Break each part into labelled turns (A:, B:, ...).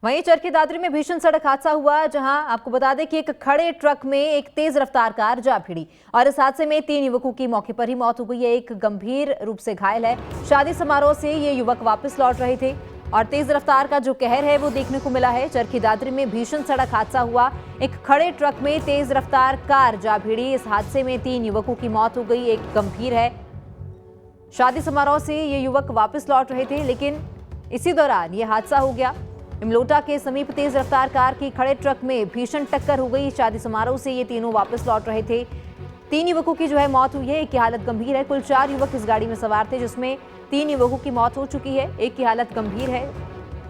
A: वहीं चरखी दादरी में भीषण सड़क हादसा हुआ, जहां आपको बता दें कि एक खड़े ट्रक में एक तेज रफ्तार कार जा भिड़ी और इस हादसे में 3 युवकों की मौके पर ही मौत हो गई है। एक गंभीर रूप से घायल है। शादी समारोह से ये युवक वापस लौट रहे थे और तेज रफ्तार का जो कहर है वो देखने को मिला है। चरखी दादरी में भीषण सड़क हादसा हुआ, एक खड़े ट्रक में तेज रफ्तार कार जा भिड़ी। इस हादसे में 3 युवकों की मौत हो गई, एक गंभीर है। शादी समारोह से ये युवक वापस लौट रहे थे, लेकिन इसी दौरान ये हादसा हो गया। इमलोटा के समीप तेज रफ्तार कार की खड़े ट्रक में भीषण टक्कर हो गई। शादी समारोह से ये तीनों वापस लौट रहे थे। 3 युवकों की जो है मौत हुई है, एक की हालत गंभीर है। कुल 4 युवक इस गाड़ी में सवार थे, जिसमें 3 युवकों की मौत हो चुकी है, एक की हालत गंभीर है।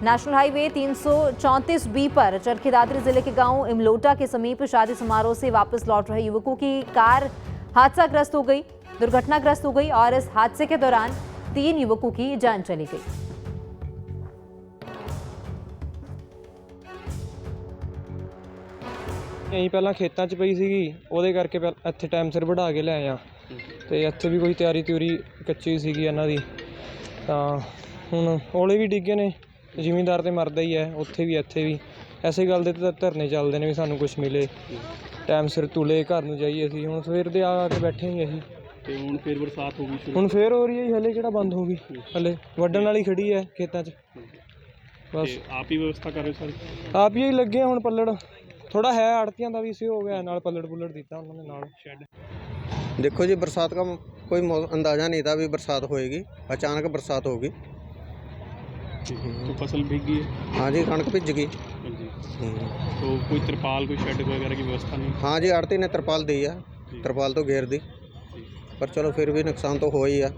A: नेशनल हाईवे 334B पर चरखी दादरी जिले के गांव इमलोटा के समीप शादी समारोह से वापस लौट रहे युवकों की कार हादसाग्रस्त हो गई, दुर्घटनाग्रस्त हो गई और इस हादसे के दौरान 3 युवकों की जान चली गई।
B: ਅਸੀਂ ਪਹਿਲਾਂ ਖੇਤਾਂ 'ਚ ਪਈ ਸੀਗੀ, ਉਹਦੇ ਕਰਕੇ ਇੱਥੇ ਟਾਈਮ ਸਿਰ ਵਢਾ ਕੇ ਲਿਆਏ ਆ ਤੇ ਇੱਥੇ ਵੀ ਕੋਈ ਤਿਆਰੀ ਕੱਚੀ ਸੀਗੀ ਇਹਨਾਂ ਦੀ, ਤਾਂ ਹੁਣ ਔਲੇ ਵੀ ਡਿੱਗੇ ਨੇ। ਜ਼ਿਮੀਂਦਾਰ ਤੇ ਮਰਦਾ ਹੀ ਹੈ, ਉੱਥੇ ਵੀ ਇੱਥੇ ਵੀ ਐਸੇ ਗੱਲ ਦੇ ਤਾਂ ਧਰਨੇ ਚੱਲਦੇ ਨੇ ਵੀ ਸਾਨੂੰ ਕੁਝ ਮਿਲੇ, ਟਾਈਮ ਸਿਰ ਤੁਲੇ ਘਰ ਨੂੰ ਜਾਈਏ। ਅਸੀਂ ਹੁਣ ਸਵੇਰ ਦੇ ਆ ਕੇ ਬੈਠੇ ਹੀ ਅਸੀਂ,
C: ਤੇ ਹੁਣ ਫੇਰ ਬਰਸਾਤ ਹੋ ਗਈ ਸ਼ੁਰੂ,
B: ਹੁਣ ਫੇਰ ਹੋ ਰਹੀ ਹੈ। ਹਲੇ ਕਿਹੜਾ ਬੰਦ ਹੋ ਗਈ, ਹਲੇ ਵੱਢਣ ਵਾਲੀ ਖੜੀ ਹੈ ਖੇਤਾਂ 'ਚ। ਬਸ
C: ਆਪ ਹੀ ਵਿਵਸਥਾ ਕਰ ਰਹੇ ਸਾਰੇ,
B: ਆਪ ਹੀ ਲੱਗੇ ਹੁਣ ਪੱਲੜ थोड़ा है, आड़तियां का भी इसे हो गया, नाल पलट पुलट दिता उन्होंने नाल शेड।
D: देखो जी, बरसात का कोई अंदाज़ा नहीं था, अभी बरसात होएगी, अचानक बरसात होगी।
C: तो फसल भीग गई है?
D: हाँ जी, कणक भीज गई।
C: तो कोई तिरपाल, कोई शेड वगैरह की व्यवस्था नहीं?
D: हाँ जी, आड़ती ने तिरपाल दी है, तिरपाल तो घेर दी, पर चलो फिर भी नुकसान तो हो ही है।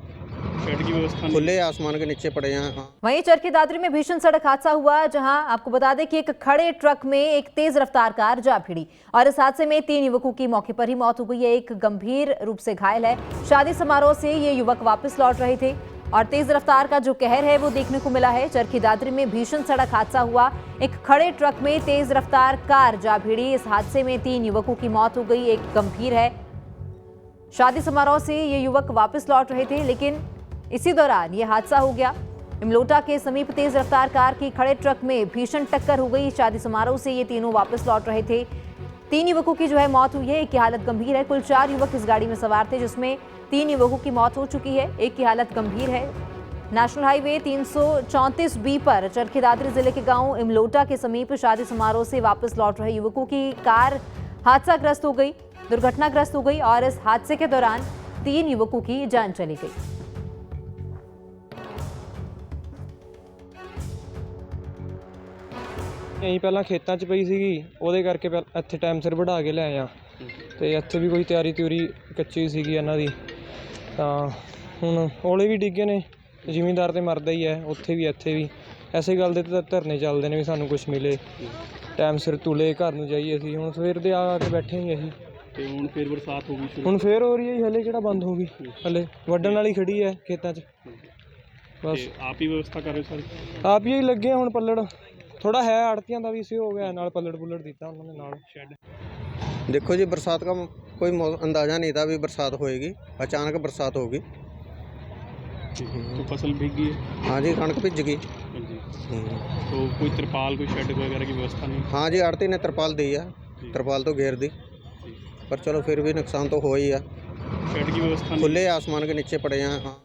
C: शेड की व्यवस्था
D: खुले आसमान के नीचे पड़े हैं।
A: वहीं चरखी दादरी में भीषण सड़क हादसा हुआ, जहां आपको बता दें कि एक खड़े ट्रक में एक तेज रफ्तार कार जा भिड़ी और इस हादसे में 3 युवकों की मौके पर ही मौत हो गई है। एक गंभीर रूप से घायल है। शादी समारोह से ये युवक वापस लौट रहे थे और तेज रफ्तार का जो कहर है वो देखने को मिला है। चरखी दादरी में भीषण सड़क हादसा हुआ, एक खड़े ट्रक में तेज रफ्तार कार जा भिड़ी। इस हादसे में 3 युवकों की मौत हो गई, एक गंभीर है। शादी समारोह से ये युवक वापस लौट रहे थे, लेकिन इसी दौरान ये हादसा हो गया। इमलोटा के समीप तेज रफ्तार कार की खड़े ट्रक में भीषण टक्कर हो गई। शादी समारोह से ये तीनों वापस लौट रहे थे। 3 युवकों की जो है मौत हुई है, एक की हालत गंभीर है। कुल 4 युवक इस गाड़ी में सवार थे, जिसमें 3 युवकों की मौत हो चुकी है, एक की हालत गंभीर है। नेशनल हाईवे 334B पर चरखी दादरी जिले के गांव इमलोटा के समीप शादी समारोह से वापस लौट रहे युवकों की कार हादसाग्रस्त हो गई, दुर्घटनाग्रस्त हो गई और इस हादसे के दौरान 3 युवकों की जान चली गई।
B: ਅਸੀਂ ਪਹਿਲਾਂ ਖੇਤਾਂ 'ਚ ਪਈ ਸੀਗੀ, ਉਹਦੇ ਕਰਕੇ ਇੱਥੇ ਟਾਈਮ ਸਿਰ ਵਢਾ ਕੇ ਲਿਆਏ ਆ ਤੇ ਇੱਥੇ ਵੀ ਕੋਈ ਤਿਆਰੀ ਕੱਚੀ ਸੀਗੀ ਇਹਨਾਂ ਦੀ, ਤਾਂ ਹੁਣ ਔਲੇ ਵੀ ਡਿੱਗੇ ਨੇ। ਜ਼ਿਮੀਂਦਾਰ ਤੇ ਮਰਦਾ ਹੀ ਹੈ, ਉੱਥੇ ਵੀ ਇੱਥੇ ਵੀ ਐਸੇ ਗੱਲ ਦੇ ਤਾਂ ਧਰਨੇ ਚੱਲਦੇ ਨੇ ਵੀ ਸਾਨੂੰ ਕੁਝ ਮਿਲੇ, ਟਾਈਮ ਸਿਰ ਤੁਲੇ ਘਰ ਨੂੰ ਜਾਈਏ। ਅਸੀਂ ਹੁਣ ਸਵੇਰ ਦੇ ਆ ਕੇ ਬੈਠੇ ਹੀ ਅਸੀਂ,
C: ਤੇ ਹੁਣ ਫੇਰ ਬਰਸਾਤ ਹੋ ਗਈ ਸ਼ੁਰੂ,
B: ਹੁਣ ਫੇਰ ਹੋ ਰਹੀ ਹੈ। ਹਲੇ ਕਿਹੜਾ ਬੰਦ ਹੋ ਗਈ, ਹਲੇ ਵੱਢਣ ਵਾਲੀ ਖੜੀ ਹੈ ਖੇਤਾਂ 'ਚ। ਬਸ
C: ਆਪ ਹੀ ਵਿਵਸਥਾ ਕਰ ਰਹੇ ਸਾਰੇ,
B: ਆਪ ਹੀ ਲੱਗੇ ਹੁਣ ਪੱਲੜ। थोड़ा है, आड़तियां का भी इसे हो गया, नाल पलट पुलट दिता उन्होंने नाल शेड।
D: देखो जी, बरसात का कोई अंदाज़ा नहीं था, अभी बरसात होएगी, अचानक बरसात होगी।
C: तो फसल भीग गई है?
D: हाँ जी, कणक भीज गई।
C: तो कोई तिरपाल, कोई शेड वगैरह की व्यवस्था नहीं?
D: हाँ जी, आड़ती ने तिरपाल दी है, तिरपाल तो घेर दी, पर चलो फिर भी नुकसान तो हो ही है।
C: शेड की व्यवस्था
D: खुले आसमान के नीचे पड़े हैं।